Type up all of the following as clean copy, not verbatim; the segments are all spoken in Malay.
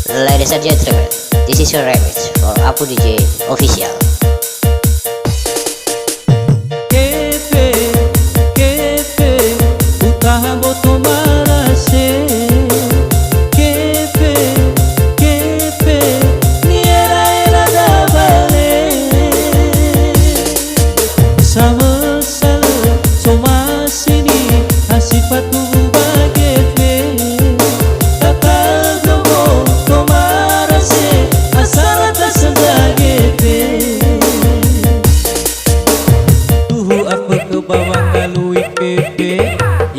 Ladies and gentlemen, this is your remix for Apu DJ Official.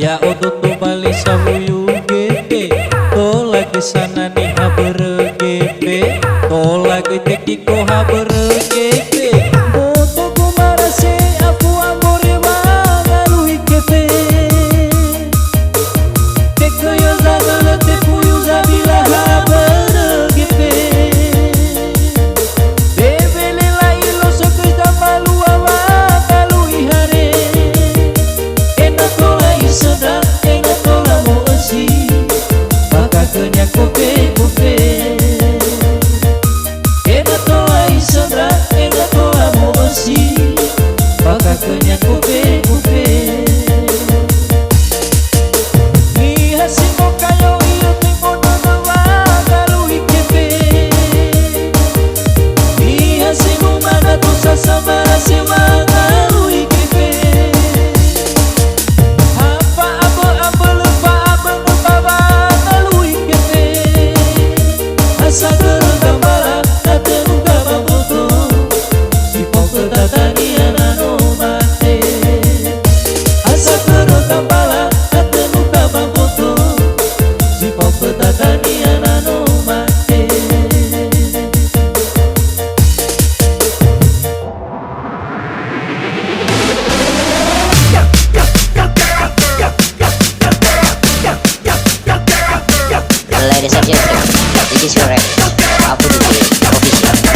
Ya otot tu balik sahuyu gede, tolak kesana nih habere gede, tolak kejeki ko habere gede. Boto ku marase aku amore mangalui kepe, teko yo zagala tepu yo zabila habere gede. Bebele la ilo sokes da malu awa kalui hare, enak tola isoda enak tola mo esi, baka kenya kope kope. Enak tola isoda enak tola mo esi, baka kenya kope kope. Ni hasimo kayo iyo tengo nono wa kalui kepe, ni hasimo mana tu sasama sema kalui kepe. Ladies and gentlemen, this is your remix for Apu DJ Official.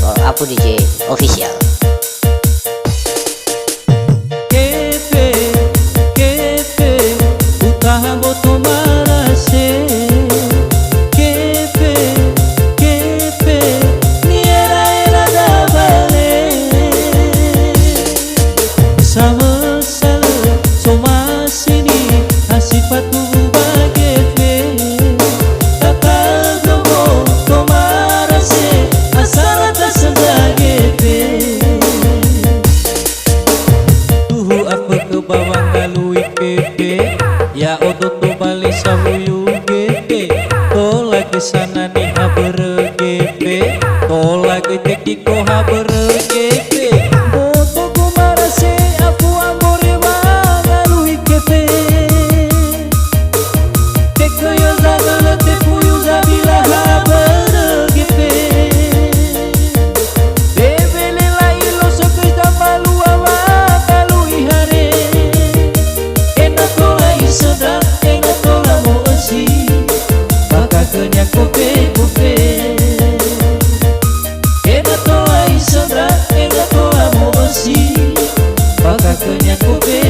for Apu DJ official. Ya otot tu balik samuyu gepe, tolak ke sana nih habere gepe, tolak ke teki ko habere gepe, boto ko marase apu amore bangalui gepe, teko yo zabele te puyu zabila habere gepe, bebele la ilo sokita malu awa kalui hare. Sedap enggak tola mau esi baka kenya kope kope enggak tola sedap enggak tola mau esi baka kenya kope